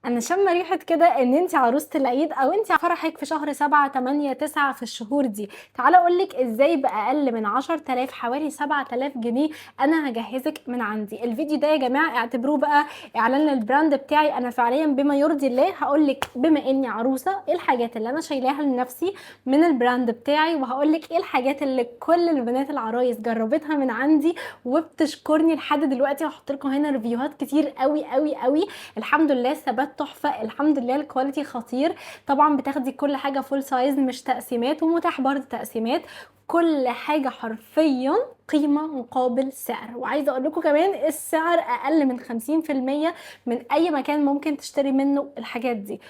انا شامه ريحه كده ان انت عروسه العيد او انت فرحك في شهر 7 8 9 في الشهور دي. تعالى اقولك ازاي باقل من 10,000 حوالي 7,000 جنيه انا هجهزك من عندي. الفيديو ده يا جماعه اعتبروه بقى اعلان للبراند بتاعي انا فعليا بما يرضي الله. هقولك بما اني عروسه ايه الحاجات اللي انا شايلاها لنفسي من البراند بتاعي، وهقولك ايه الحاجات اللي كل البنات العرايس جربتها من عندي وبتشكرني لحد دلوقتي. هحط لكم هنا ريفيوهات كتير قوي قوي قوي. الحمد لله ثبات تحفه، الحمد لله الكواليتي خطير. طبعا بتاخدي كل حاجه فول سايز مش تقسيمات، ومتاح برضه تقسيمات. كل حاجه حرفيا قيمه مقابل سعر. وعايزه اقول لكم كمان السعر اقل من 50% من اي مكان ممكن تشتري منه الحاجات دي.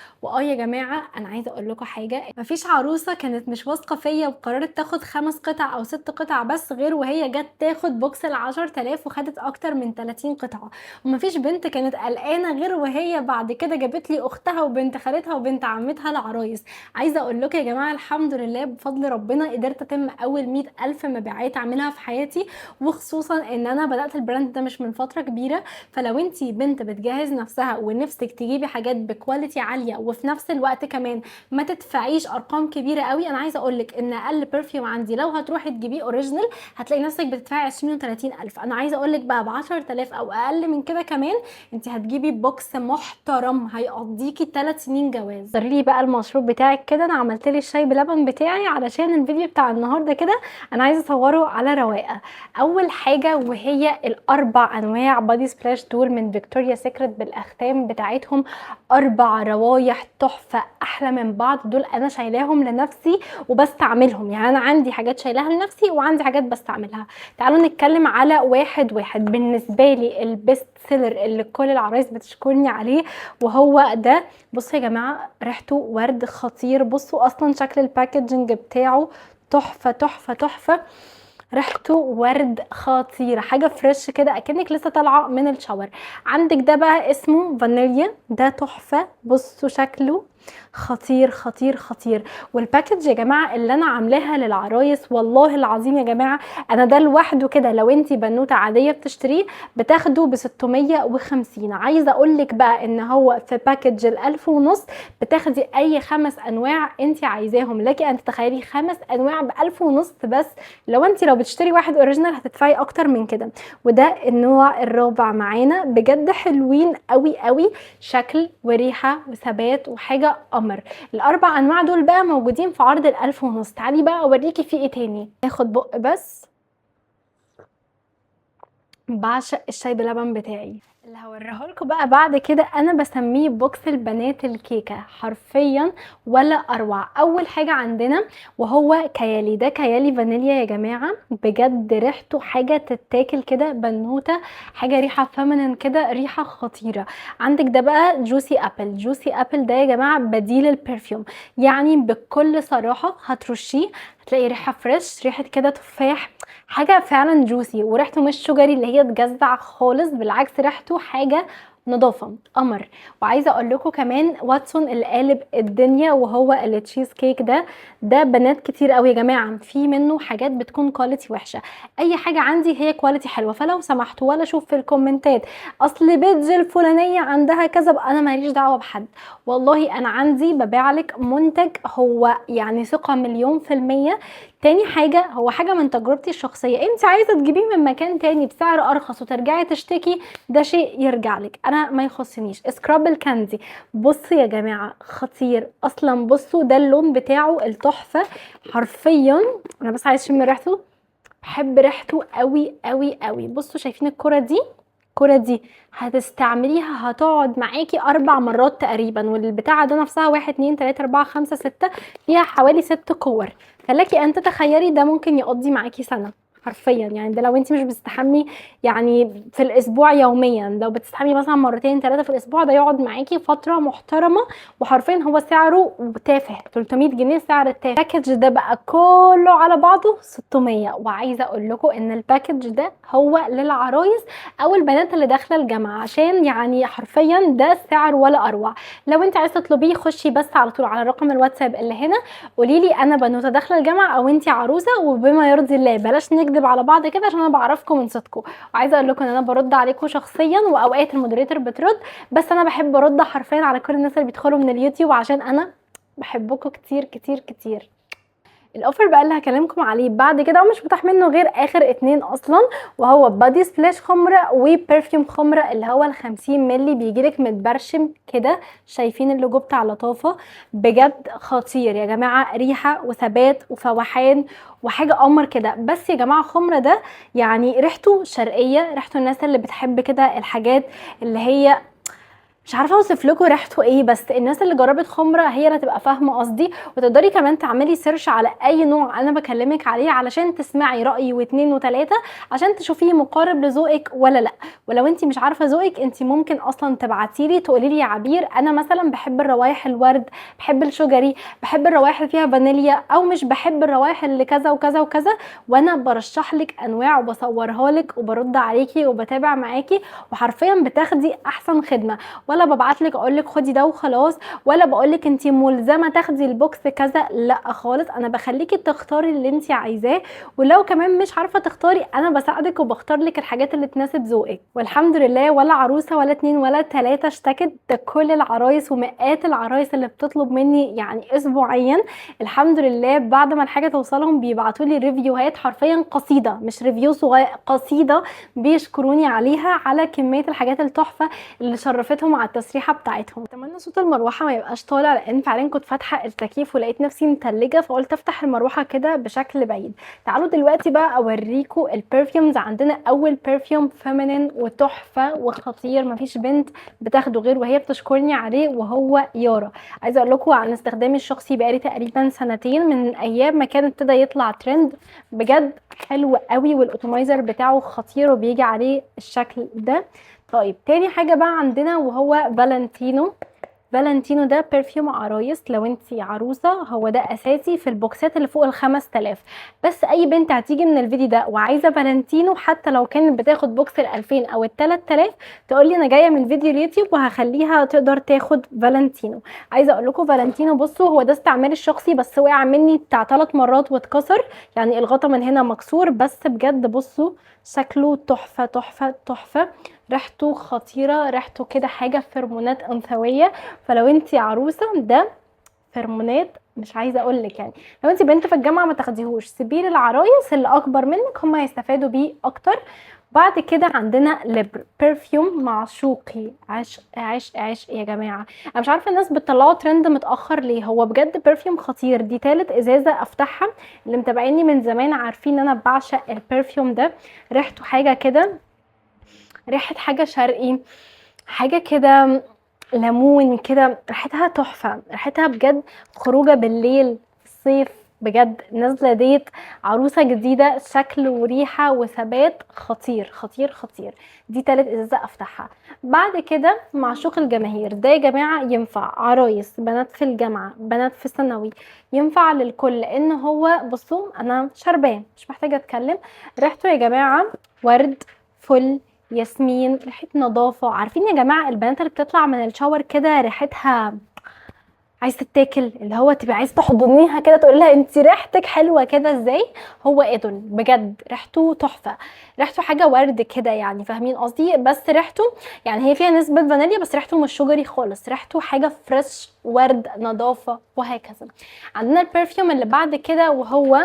يا جماعه انا عايزه اقول لكم حاجه، مفيش عروسه كانت مش واثقه فيا وقررت تاخد 5 قطع او 6 قطع بس غير وهي جت تاخد بوكس ال10,000 وخدت اكتر من 30 قطعه. ومفيش بنت كانت قلقانه غير وهي بعد كده جابت لي اختها وبنت خالتها وبنت عمتها العرايس. عايزه اقول لكم يا جماعه الحمد لله بفضل ربنا قدرت اتم اول 100,000 مبيعات اعملها في حياتي. وخصوصا ان انا بدات البراند ده مش من فتره كبيره. فلو انتي بنت بتجهز نفسها ونفسك تجيبي حاجات بكواليتي عاليه وفي نفس الوقت كمان ما تدفعيش ارقام كبيره قوي، انا عايزه اقولك ان اقل برفيوم عندي لو هتروحي تجيبيه اوريجينال هتلاقي نفسك بتدفعي 20 و30 الف. انا عايزه اقولك بقى ب 10,000 او اقل من كده كمان انت هتجيبي بوكس محترم هيقضيكي 3 سنين جواز. اختاري لي بقى المشروب بتاعك كده. انا عملت لي الشاي بلبن بتاعي علشان الفيديو بتاع النهارده كده انا عايزه اصوره على رواقه. اول حاجه وهي الاربع انواع بادي سبلاش دول من فيكتوريا سيكريت بالاختام بتاعتهم. 4 روايح تحفه احلى من بعض. دول انا شايلاهم لنفسي وبستعملهم، يعني انا عندي حاجات شايلاها لنفسي وعندي حاجات بستعملها. تعالوا نتكلم على واحد واحد. بالنسبه لي البيست سيلر اللي كل العرايس بتشكرني عليه وهو ده. بصوا يا جماعه ريحته ورد خطير. بصوا اصلا شكل الباكجنج بتاعه تحفه تحفه تحفه. ريحته ورد خطيره، حاجه فريش كده اكنك لسه طالعه من الشاور. عندك ده بقى اسمه فانيليا، ده تحفه. بصوا شكله خطير خطير خطير. والباكج يا جماعه اللي انا عاملاها للعرايس والله العظيم يا جماعه انا ده لوحده كده لو انتي بنوته عاديه بتشتريه بتاخده ب 650. عايزه اقول لك بقى ان هو في باكج ال1000 ونص بتاخدي اي 5 انواع انتي عايزاهم. لكن انت تخيلي 5 انواع ب1000 ونص بس. لو بتشتري واحد اوريجينال هتدفعي اكتر من كده. وده النوع الرابع معانا. بجد حلوين قوي قوي، شكل وريحه وثبات وحاجه قمر. الاربع انواع دول بقى موجودين في عرض ال1000 ونص. تعالي بقى اوريكي في ايه تاني. ناخد بق بس. بعشق الشاي بلبن بتاعي اللي هوريه لكم بقى بعد كده. انا بسميه بوكس البنات الكيكه حرفيا ولا اروع. اول حاجه عندنا وهو كيالي. ده كيالي فانيليا يا جماعه، بجد ريحته حاجه تتاكل كده بنوته، حاجه ريحه فيمينين كده، ريحه خطيره. عندك ده بقى جوسي ابل. جوسي ابل ده يا جماعه بديل البرفيوم، يعني بكل صراحه هترشيه هتلاقي ريحه فريش، ريحه كده تفاح، حاجه فعلا جوسي. وريحته مش شجري اللي هي تجزع خالص، بالعكس ريحته حاجه نظافه قمر. وعايزه اقول لكم كمان واتسون اللي قالب الدنيا وهو التشيز كيك ده. ده بنات كتير قوي يا جماعه في منه حاجات بتكون كواليتي وحشه. اي حاجه عندي هي كواليتي حلوه، فلو سمحتوا ولا اشوف في الكومنتات اصل بيتج الفلانيه عندها كذا انا ماليش دعوه بحد. والله انا عندي ببيع لك منتج هو يعني ثقه 1,000,000%. تاني حاجة هو حاجة من تجربتي الشخصية، انت عايزة تجيبيه من مكان تاني بسعر ارخص وترجعي تشتكي ده شيء يرجع لك، انا ما يخصنيش. سكراب الكاندي بصوا يا جماعة خطير اصلا. بصوا ده اللون بتاعه التحفة حرفيا. انا بس عايز اشم ريحته، بحب ريحته قوي قوي قوي. بصوا شايفين الكرة دي؟ الكرة دي هتستعمليها هتقعد معاكي 4 مرات تقريبا. والبتاعة ده نفسها 1 2 3 4 5 6 فيها حوالي 6 كور. فلكي ان تتخيلي ده ممكن يقضي معاكي سنة حرفيا. يعني ده لو انت مش بتستحمي يعني في الاسبوع يوميا، لو بتستحمي مثلا 2 3 في الاسبوع ده يقعد معاكي فترة محترمة. وحرفيا هو سعره تافه 300 جنيه سعر التافه. الباكج ده بقى كله على بعضه 600. وعايزه اقول لكم ان الباكج ده هو للعرايس او البنات اللي داخله الجامعه، عشان يعني حرفيا ده السعر ولا اروع. لو انت عايزه تطلبيه خشي بس على طول على رقم الواتساب اللي هنا، قولي لي انا بنوته داخله الجامعه او انت عروسه، وبما يرضي الله بلاش نكذب نكدب على بعض كده عشان انا بعرفكم من صوتكم. وعايزه اقول لكم ان انا برد عليكم شخصيا، واوقات المودريتور بترد، بس انا بحب ارد حرفيا على كل الناس اللي بيدخلوا من اليوتيوب عشان انا بحبكم كتير كتير كتير. الاوفر بقى اللي هكلمكم عليه بعد كده ومش متاح منه غير اخر 2 اصلا، وهو بادي سبلاش خمره وبرفيوم خمره اللي هو ال50 مللي، بيجيلك متبرشم كده، شايفين اللوجو بتاع لطافه؟ بجد خطير يا جماعه، ريحه وثبات وفوحان وحاجه قمر كده. بس يا جماعه خمره ده يعني ريحته شرقيه، ريحته الناس اللي بتحب كده الحاجات اللي هي مش عارفه اوصف لكم ريحته ايه، بس الناس اللي جربت خمره هي اللي هتبقى فاهمه قصدي. وتقدري كمان تعملي سيرش على اي نوع انا بكلمك عليه علشان تسمعي رايي واتنين وتلاته، عشان تشوفيه مقارب لذوقك ولا لا. ولو انت مش عارفه ذوقك، انت ممكن اصلا تبعتيلي تقولي لي يا عبير انا مثلا بحب الروايح الورد، بحب الشجري، بحب الروايح اللي فيها فانيليا، او مش بحب الروايح اللي كذا وكذا وكذا، وانا برشح لك انواع وبصورها لك وبرد عليكي وبتابع معاكي، وحرفيا بتاخدي احسن خدمه. ولا ببعتلك اقولك خدي ده وخلاص، ولا بقولك انتي ملزمه تاخدي البوكس كذا، لا خالص. انا بخليكي تختاري اللي انتي عايزاه، ولو كمان مش عارفه تختاري انا بساعدك وبختار لك الحاجات اللي تناسب ذوقك. والحمد لله ولا عروسه ولا 2 ولا 3 اشتكت، ده كل العرايس ومئات العرايس اللي بتطلب مني يعني اسبوعيا الحمد لله بعد ما الحاجه توصلهم بيبعتوا لي ريفيوهات حرفيا قصيده، مش ريفيو صغير، قصيده بيشكروني عليها على كميه الحاجات التحفه اللي شرفتهم على التسريحه بتاعتهم. اتمنى صوت المروحه ما يبقاش طالع، لان فعلا كنت فاتحه التكييف ولقيت نفسي متلجه، فقلت افتح المروحه كده بشكل بعيد. تعالوا دلوقتي بقى اوريكم البرفيومز. عندنا اول برفيوم فيمينين وتحفه وخطير، مفيش بنت بتاخده غير وهي بتشكرني عليه، وهو يارا. عايزه اقول لكم عن استخدامي الشخصي بقالي تقريبا 2 سنين، من ايام ما كان ابتدى يطلع ترند، بجد حلو قوي، والاوتومايزر بتاعه خطير وبيجي عليه الشكل ده. طيب تاني حاجة بقى عندنا وهو فالنتينو. فالنتينو ده برفيوم عرايس، لو انتي عروسة هو ده اساسي في البوكسات اللي فوق ال5000. بس اي بنت هتيجي من الفيديو ده وعايزة فالنتينو، حتى لو كانت بتاخد بوكس ال2000 او ال3000، تقولي انا جاية من فيديو اليوتيوب وهخليها تقدر تاخد فالنتينو. عايزة اقول لكم فالنتينو بصوا هو ده استعمالي الشخصي، بس وقع مني بتاع 3 مرات واتكسر، يعني الغطا من هنا مكسور، بس بجد بصوا شكله تحفة تحفة تحفة، ريحته خطيره، ريحته كده حاجه فيرمونات انثويه. فلو انتي عروسه ده فيرمونات مش عايزه اقول لك، يعني لو انتي بنت في الجامعه ما تاخديهوش، سيبيه للعرايس اللي اكبر منك هم هيستفادوا بيه اكتر. بعد كده عندنا لبر برفيوم معشوقي، عشق عشق عشق يا جماعه. انا مش عارفه الناس بتطلعوا ترند متاخر ليه، هو بجد برفيوم خطير، دي 3 ازازه افتحها. اللي متابعيني من زمان عارفين ان انا بعشق البرفيوم ده. ريحته حاجه كده، ريحة حاجة شرقي، حاجة كده ليمون كده، ريحتها تحفة، ريحتها بجد خروجة بالليل في الصيف، بجد نازلة ديت عروسة جديدة، شكل وريحة وثبات خطير خطير خطير. دي 3 ازازة افتحها. بعد كده معشوق الجماهير ده يا جماعة، ينفع عرايس، بنات في الجامعة، بنات في ثانوي، ينفع للكل، لان هو بصوا انا شربان مش محتاجة اتكلم. ريحته يا جماعة ورد، فل، ياسمين، ريحه نظافه. عارفين يا جماعه البنات اللي بتطلع من الشاور كده ريحتها عايز تتاكل، اللي هو تبقى عايز تحضنيها كده تقول لها انت ريحتك حلوه كده ازاي؟ هو ايدول بجد ريحته تحفه، ريحته حاجه ورد كده، يعني فاهمين قصدي؟ بس ريحته يعني هي فيها نسبه فانيليا، بس ريحته مش شجري خالص، ريحته حاجه فريش ورد نظافه وهكذا. عندنا البرفيوم اللي بعد كده وهو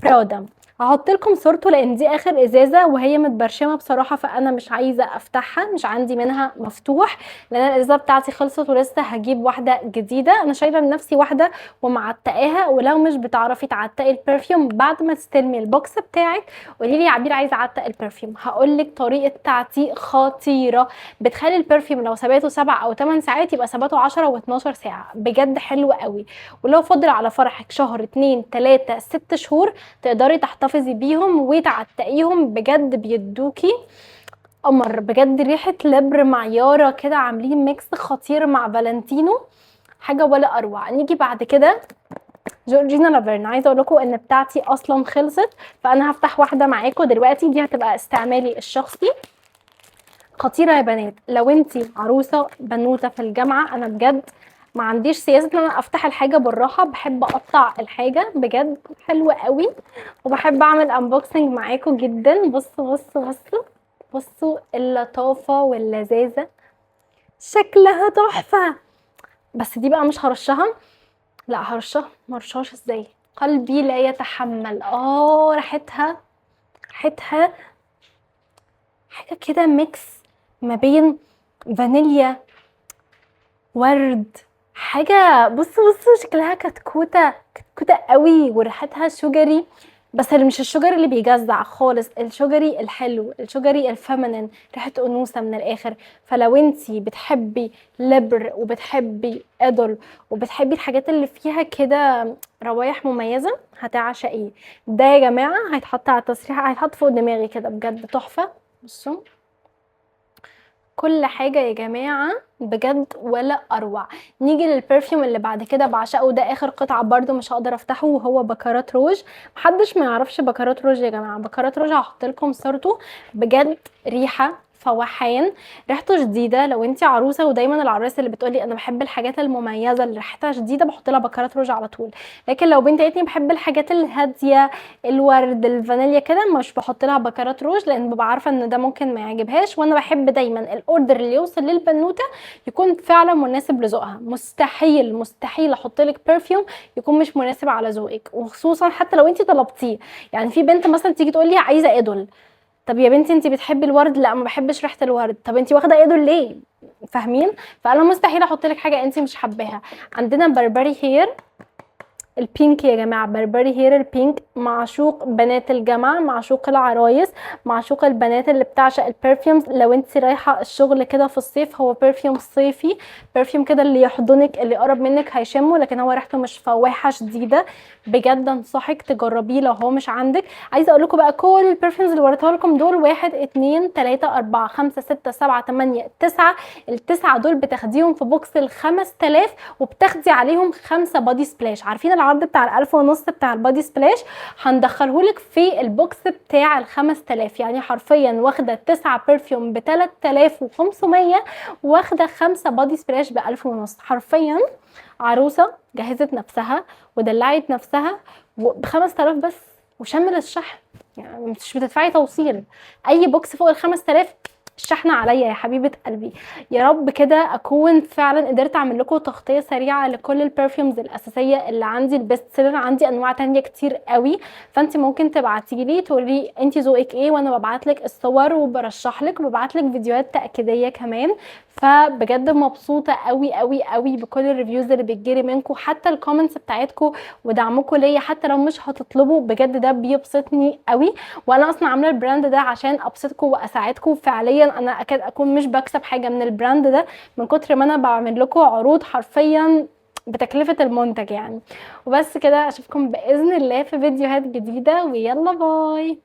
برادا. هحط لكم صورته لان دي اخر ازازه وهي متبرشمه بصراحه، فانا مش عايزه افتحها، مش عندي منها مفتوح، لان الازازه بتاعتي خلصت ولسه هجيب واحده جديده. انا شايله لنفسي واحده ومعتقاها، ولو مش بتعرفي تعتقي البرفيوم بعد ما تستلمي البوكس بتاعك قولي لي يا عبير عايزه اعتق البرفيوم، هقول لك طريقه تعتيق خطيره بتخلي البرفيوم لو ثباته 7 او 8 ساعات يبقى ثباته 10 و12 ساعه، بجد حلو قوي. ولو فضل على فرحك شهر 2 3 6 شهور تقدري تحتفظي بيهم وتعتقيهم، بجد بيدوكي قمر. بجد ريحه لبر مع يارا كده عاملين ميكس خطير مع فالنتينو، حاجه ولا اروع. نيجي بعد كده جورجينا لافيرنا. عايزه اقول لكم ان بتاعتي اصلا خلصت، فانا هفتح واحده معاكم دلوقتي، دي هتبقى استعمالي الشخصي. خطيره يا بنات، لو انتي عروسه بنوته في الجامعه انا بجد ما عنديش سياسه ان انا افتح الحاجه بالراحه، بحب اقطع الحاجه بجد حلوه قوي، وبحب اعمل انبوكسنج معاكم جدا. بصوا اللطافه واللذاذه، شكلها تحفه. بس دي بقى مش هرشها، لا هرشها، مرشاش ازاي، قلبي لا يتحمل. ريحتها حاجه كده ميكس ما بين فانيليا ورد، حاجه بصوا شكلها كتكوته قوي، وريحتها شجري، بس اللي مش الشجر اللي بيجزع خالص، الشجري الحلو، الشجري الفيمينين، ريحه انوثه من الاخر. فلو انتي بتحبي لبر وبتحبي ادل وبتحبي الحاجات اللي فيها كده روايح مميزه هتعشقيه. ده يا جماعه هيتحط على التسريحه، هيتحط فوق دماغي كده بجد تحفه. بصوا كل حاجه يا جماعه بجد ولا اروع. نيجي للبرفيوم اللي بعد كده بعشقه، ده اخر قطعه برده مش هقدر افتحه، وهو بكارات روج. محدش ما يعرفش بكارات روج يا جماعه، بكارات روج هحط لكم صورته، بجد ريحه فواحين، ريحته شديده. لو انت عروسه، ودايما العرايس اللي بتقولي انا بحب الحاجات المميزه اللي ريحتها شديده بحط لها بكارات روج على طول. لكن لو بنت قالت لي بحب الحاجات الهاديه، الورد، الفانيليا كده، مش بحط لها بكارات روج، لان ببقى عارفه ان ده ممكن ما يعجبهاش. وانا بحب دايما الاوردر اللي يوصل للبنوته يكون فعلا مناسب لذوقها. مستحيل احط لك برفيوم يكون مش مناسب على ذوقك، وخصوصا حتى لو انت طلبتيه. يعني في بنت مثلا تيجي تقول لي عايزه ادل، طب يا بنتي انت بتحبي الورد؟ لا ما بحبش ريحه الورد. طب انت واخده ادل ليه؟ فاهمين؟ فانا مستحيل احط لك حاجه انت مش حباها. عندنا بربري هير البينك يا جماعه، بربري هير البينك، معشوق بنات الجامعه، معشوق العرايس، معشوق البنات اللي بتعشق البرفيومز. لو انت رايحه الشغل كده في الصيف، هو برفيوم صيفي، برفيوم كده اللي يحضنك، اللي يقرب منك هيشمه، لكن هو ريحته مش فواحه شديده. بجد انصحك تجربيه لو هو مش عندك. عايزه اقول لكم بقى كل البرفيومز اللي وريتها لكم دول 1 2 3 4 5 6 7 8 9، التسعه دول بتاخديهم في بوكس ال5000، وبتاخدي عليهم 5 بادي سبلاش. عارفين العرض بتاع ال1500 بتاع البادي سبلاش؟ هندخلهولك في البوكس بتاع ال5000. يعني حرفيا واخده 9 برفيوم ب 3500، واخده 5 بادي سبلاش ب 1500. حرفيا عروسه جهزت نفسها ودلعت نفسها ب5000 بس، وشمل الشحن، يعني مش بتدفعي توصيل. اي بوكس فوق ال5000 الشحنة عليا يا حبيبة قلبي. يا رب كده اكون فعلا قدرت اعمل لكم تغطية سريعة لكل البرفيومز الاساسية اللي عندي، البيست سيلر. عندي انواع تانية كتير قوي، فانت ممكن تبعتيلي تقولي انت ذوقك ايه، وانا ببعتلك الصور وبرشحلك وببعتلك فيديوهات تأكيدية كمان. فبجد مبسوطة قوي بكل الريفيوز اللي بتجيلي منكم، حتى الكومنتس بتاعتكم ودعمكم ليا، حتى لو مش هتطلبوا بجد ده بيبسطني قوي. وانا اصلا عامله البراند ده عشان ابسطكم واساعدكم. فعليا انا اكاد اكون مش بكسب حاجه من البراند ده، من كتر ما انا بعمل لكم عروض حرفيا بتكلفه المنتج يعني. وبس كده، اشوفكم باذن الله في فيديوهات جديده، ويلا باي.